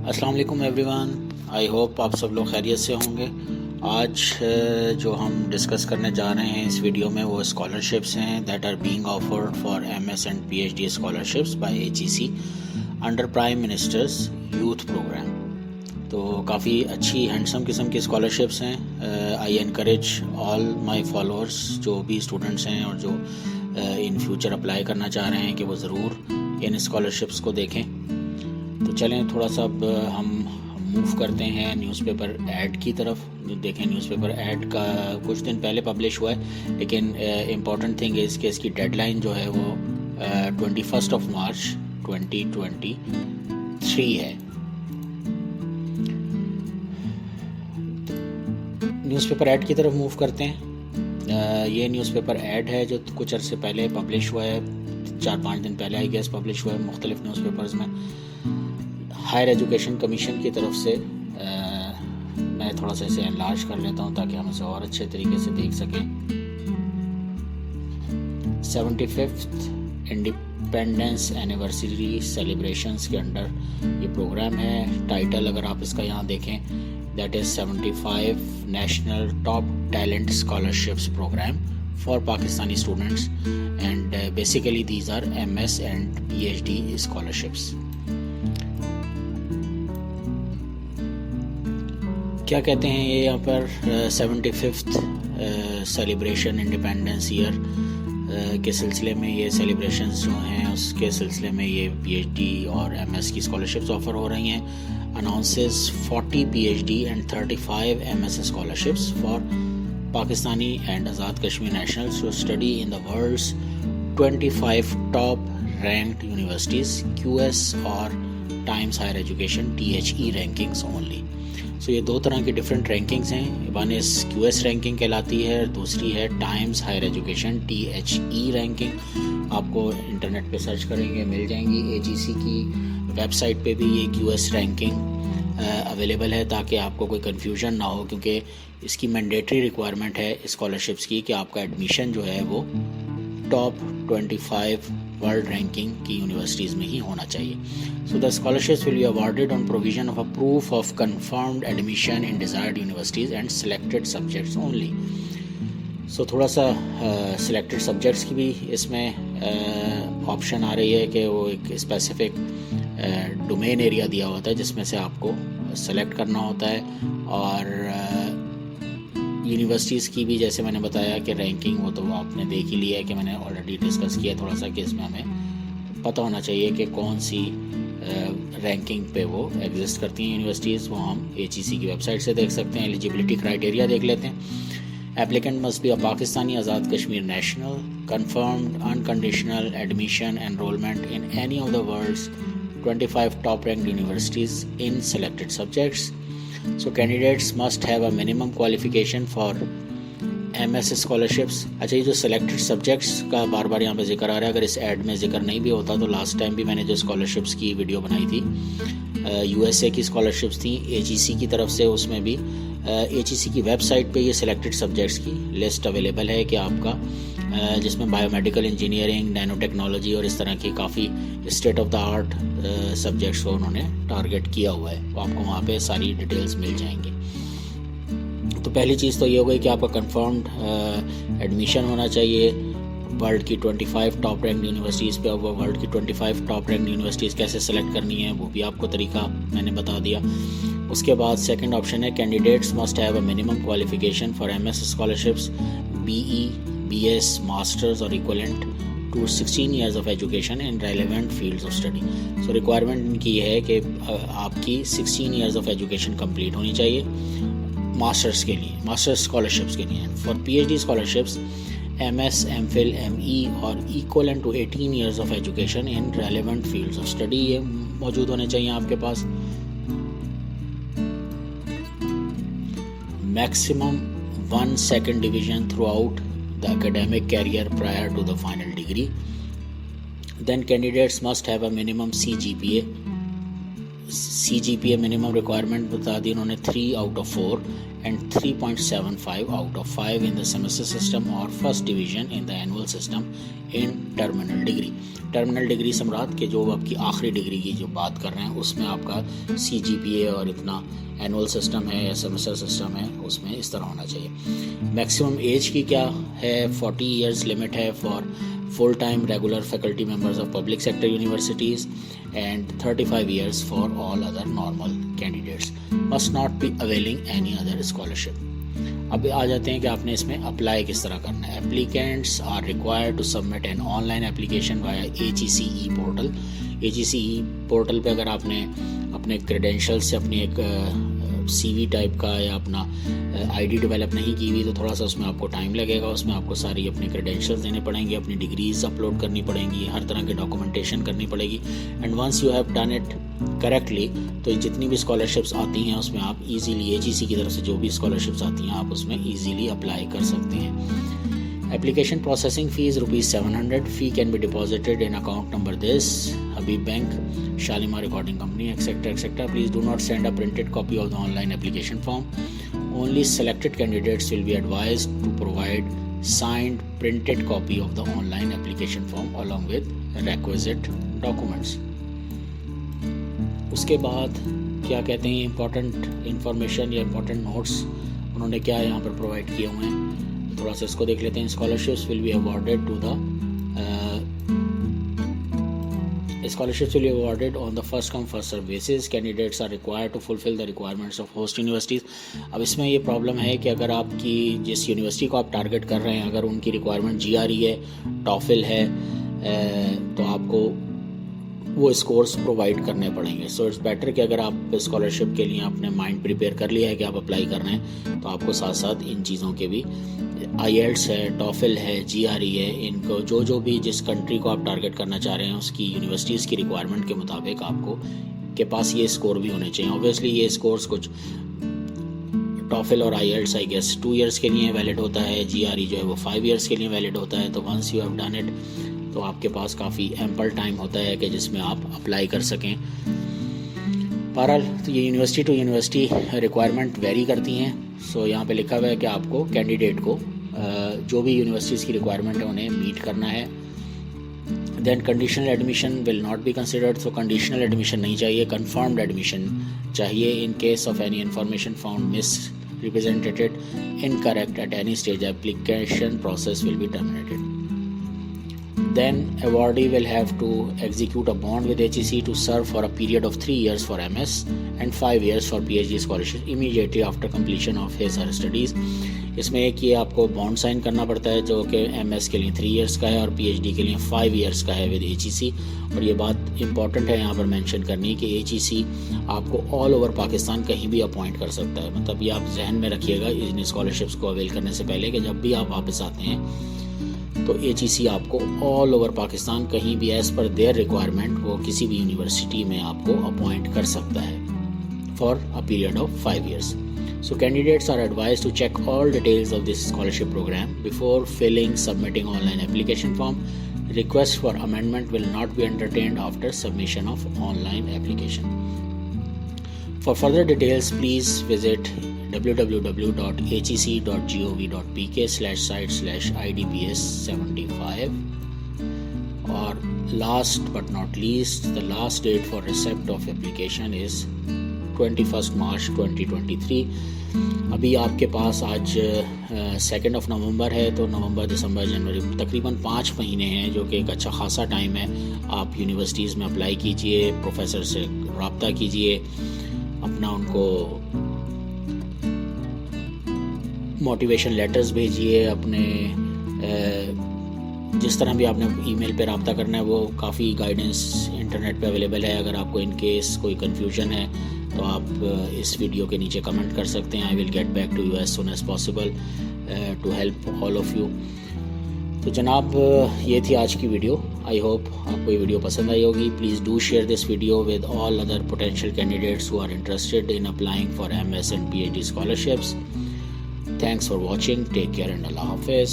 अस्सलाम वालेकुम everyone. I hope आप सब लोग खैरियत से होंगे। आज जो हम डिस्कस करने जा रहे हैं इस वीडियो में वो स्कॉलरशिप्स हैं that are being offered for MS and PhD scholarships by HEC under prime minister's youth program. तो काफ़ी अच्छी हैंडसम किस्म की स्कॉलरशिप्स हैं। I encourage all my followers जो भी स्टूडेंट्स हैं और जो इन फ्यूचर अप्लाई करना चाह रहे हैं कि वो ज़रूर इन स्कॉलरशिप्स को देखें। तो चलें थोड़ा सा अब हम मूव करते हैं न्यूज़पेपर ऐड की तरफ। देखें न्यूज़पेपर ऐड का कुछ दिन पहले पब्लिश हुआ है, लेकिन इम्पॉर्टेंट थिंग इज़ कि इसकी डेडलाइन जो है वो 21 मार्च 2023 है। न्यूज़पेपर ऐड की तरफ मूव करते हैं। ये न्यूज़पेपर ऐड है जो कुछ अर्से पहले पब्लिश हुआ है, 4-5 दिन पहले आई गेस पब्लिश हुआ है मुख्तलिफ न्यूज़पेपर्स में। हायर एजुकेशन कमीशन की तरफ से मैं थोड़ा सा इसे एनलार्ज कर लेता हूँ ताकि हम इसे और अच्छे तरीके से देख सकें। 75th इंडिपेंडेंस एनिवर्सरी सेलिब्रेशंस के अंडर ये प्रोग्राम है। टाइटल अगर आप इसका यहाँ देखें that is 75 national top talent scholarships program for Pakistani students and basically these are MS and PhD scholarships. क्या कहते हैं ये यहाँ पर 75th सेलिब्रेशन इंडिपेंडेंस ईयर के सिलसिले में ये सेलिब्रेशंस जो हैं उसके सिलसिले में ये PhD और MS की स्कॉलरशिप्स ऑफ़र हो रही हैं। Announces 40 PhD and 35 MS scholarships for Pakistani and Azad Kashmir nationals to study in the world's 25 top ranked universities QS और Times Higher Education THE rankings only. So ये दो तरह की डिफरेंट रैंकिंग्स हैं। वन इज़ QS रैंकिंग कहलाती है, दूसरी है Times Higher Education THE ranking. आपको इंटरनेट पे सर्च करेंगे मिल जाएंगी। HEC की वेबसाइट पे भी ये QS रैंकिंग अवेलेबल है ताकि आपको कोई कन्फ्यूजन ना हो, क्योंकि इसकी मैंडेटरी रिक्वायरमेंट है स्कॉलरशिप्स की कि आपका एडमिशन जो है वो टॉप 25 वर्ल्ड रैंकिंग की यूनिवर्सिटीज़ में ही होना चाहिए। So the scholarships will be awarded on provision of a proof of confirmed admission in desired universities and selected subjects only. So थोड़ा सा सिलेक्टेड सब्जेक्ट्स की भी इसमें ऑप्शन आ रही है कि वो एक स्पेसिफिक डोमेन एरिया दिया होता है जिसमें से आपको सेलेक्ट करना होता है। और यूनिवर्सिटीज़ की भी जैसे मैंने बताया कि रैंकिंग वो तो आपने देख ही लिया है कि मैंने ऑलरेडी डिस्कस किया थोड़ा सा कि इसमें हमें पता होना चाहिए कि कौन सी रैंकिंग पे वो एग्जिस्ट करती हैं यूनिवर्सिटीज़। वो हम HEC की वेबसाइट से देख सकते हैं। एलिजिबिलिटी क्राइटेरिया देख लेते हैं। Applicant must be a Pakistani Azad Kashmir national confirmed unconditional admission enrollment in any of the world's 25 top ranked universities in selected subjects. So candidates must have a minimum qualification for MS scholarships। अच्छा, ये जो selected subjects का बार बार यहाँ पे जिक्र आ रहा है, अगर इस ऐड में जिक्र नहीं भी होता तो लास्ट टाइम भी मैंने जो स्कॉलरशिप्स की वीडियो बनाई थी USA की स्कॉलरशिप्स थी HEC की तरफ से, उसमें भी HEC की वेबसाइट पे ये सिलेक्टेड सब्जेक्ट्स की लिस्ट अवेलेबल है कि आपका जिसमें बायोमेडिकल इंजीनियरिंग, नैनो टेक्नोलॉजी और इस तरह की काफ़ी state of the art subjects को उन्होंने टारगेट किया हुआ है। तो आपको वहाँ पे सारी डिटेल्स मिल जाएंगी। तो पहली चीज़ तो ये हो गई कि आपका कंफर्म्ड एडमिशन होना चाहिए वर्ल्ड की 25 टॉप रैंक यूनिवर्सिटीज़ पे। वो वर्ल्ड की 25 टॉप रैंक यूनिवर्सिटीज़ कैसे सेलेक्ट करनी है वो भी आपको तरीका मैंने बता दिया। उसके बाद सेकंड ऑप्शन है candidates must have a minimum qualification for MS scholarships BE BS masters और equivalent to 16 years of education in relevant fields of study। So requirement इनकी ये है कि आपकी 16 years of education कंप्लीट होनी चाहिए मास्टर्स के लिए, मास्टर्स स्कॉलरशिप्स के लिए। For PhD scholarships MS MPhil ME और equivalent to 18 years of education in relevant fields of study ये मौजूद होने चाहिए आपके पास। Maximum 1 second division throughout the academic career prior to the final degree. Then candidates must have a minimum CGPA CGPA minimum requirement बता दी उन्होंने 3 out of 4 and 3.75 out of 5 in the semester system और first division in the annual system in terminal degree. Terminal degree सम्राट के जो आपकी आखिरी degree की जो बात कर रहे हैं उसमें आपका CGPA और इतना एनुअल सिस्टम है या सेमेस्टर सिस्टम है उसमें इस तरह होना चाहिए। मैक्सिमम एज की क्या है, 40 ईयर्स लिमिट है for full time regular faculty members of public sector universities and 35 years for all other normal candidates must not be availing any other scholarship। अब आ जाते हैं कि आपने इसमें अप्लाई किस तरह करना है। Applicants are required to submit an online application via HECE portal. HECE portal पे अगर आपने अपने क्रेडेंशियल्स से अपनी एक CV टाइप का या अपना ID डेवलप नहीं की हुई तो थोड़ा सा उसमें आपको टाइम लगेगा। उसमें आपको सारी अपने क्रेडेंशियल्स देने पड़ेंगे, अपनी डिग्रीज अपलोड करनी पड़ेंगी, हर तरह की डॉक्यूमेंटेशन करनी पड़ेगी। And once you have done it correctly तो जितनी भी स्कॉलरशिप्स आती हैं उसमें आप इजीली HEC की तरफ से जो भी स्कॉलरशिप्स आती हैं आप उसमें इजीली अप्लाई कर सकते हैं। Application processing fees ₹700। Fee can be deposited in account number this Habib Bank, Shalimar Recording Company, etc. Please do not send a printed copy of the online application form. Only selected candidates will be advised to provide signed printed copy of the online application form along with requisite documents. उसके बाद क्या कहते हैं important information या important notes उन्होंने क्या यहाँ पर प्रोवाइड किए हुए हैं, थोड़ा सा इसको देख लेते हैं। Scholarships will be awarded to the scholarships will be awarded on the first come first serve basis. Candidates are required to fulfill the requirements of host universities. अब इसमें ये प्रॉब्लम है कि अगर आपकी जिस यूनिवर्सिटी को आप टारगेट कर रहे हैं अगर उनकी रिक्वायरमेंट GRE है, TOEFL है तो आपको वो स्कोर्स प्रोवाइड करने पड़ेंगे। सो इट्स बेटर कि अगर आप स्कॉलरशिप के लिए आपने माइंड प्रिपेयर कर लिया है कि आप अप्लाई कर रहे हैं तो आपको साथ साथ इन चीज़ों के भी IELTS है, TOEFL है, GRE है, इनको जो भी जिस कंट्री को आप टारगेट करना चाह रहे हैं उसकी यूनिवर्सिटीज़ की रिक्वायरमेंट के मुताबिक आपको के पास ये स्कोर भी होने चाहिए। ऑब्वियसली ये स्कोर्स कुछ TOEFL और IELTS आई गेस 2 ईयर्स के लिए वैलिड होता है, GRE जो है वो 5 ईयर्स के लिए वैलिड होता है। तो once you have done it तो आपके पास काफ़ी एम्पल टाइम होता है कि जिसमें आप अप्लाई कर सकें। बहरहाल तो ये university to university requirement vary करती हैं। सो यहाँ पे लिखा हुआ है कि आपको कैंडिडेट को जो भी यूनिवर्सिटीज़ की रिक्वायरमेंट है उन्हें मीट करना है। Then conditional admission will not be considered. So conditional admission नहीं चाहिए, कन्फर्म्ड एडमिशन चाहिए। In case of any information found misrepresented incorrect at any stage application process will be terminated. Then awardee will have to execute a bond with HEC to serve for a period of 3 years for MS and 5 years for PhD scholarship immediately after completion of his or her studies. इसमें एक ये आपको bond sign करना पड़ता है जो कि MS के लिए 3 इयर्स का है और PhD के लिए 5 इयर्स का है विद HEC। और ये बात इंपॉर्टेंट है यहाँ पर मेंशन करनी कि HEC आपको ऑल ओवर पाकिस्तान कहीं भी अपॉइंट कर सकता है। मतलब ये आप जहन में रखिएगा इन स्कॉलरशिप्स को अवेल करने से पहले कि जब भी आप वापस आते हैं तो HEC आपको ऑल ओवर पाकिस्तान कहीं भी एज पर देयर रिक्वायरमेंट वो किसी भी यूनिवर्सिटी में आपको अपॉइंट कर सकता है for a period of 5 years. So candidates are advised to check all details of this scholarship program before filling submitting online application form. Request for amendment will not be entertained after submission of online application. For further details, please visit www.hec.gov.pk/site/IDPS75. Or last but not least, the last date for receipt of application is 21st March 2023. अभी आपके पास आज 2 नवंबर है तो नवंबर, दिसंबर, जनवरी तकरीबन 5 महीने हैं जो कि एक अच्छा खासा टाइम है। आप यूनिवर्सिटीज़ में अप्लाई कीजिए, प्रोफेसर से रब्ता कीजिए, अपना उनको मोटिवेशन लेटर्स भेजिए, अपने जिस तरह भी आपने ईमेल पे रब्ता करना है वो काफ़ी गाइडेंस इंटरनेट पे अवेलेबल है। अगर आपको इन केस कोई कन्फ्यूजन है तो आप इस वीडियो के नीचे कमेंट कर सकते हैं। I will get back to you as soon as possible to help all of you. तो जनाब ये थी आज की वीडियो। आई होप आपको ये वीडियो पसंद आई होगी। Please do share this video with all other potential candidates who are interested in applying for MS and PhD scholarships. Thanks for watching. Take care and Allah Hafiz.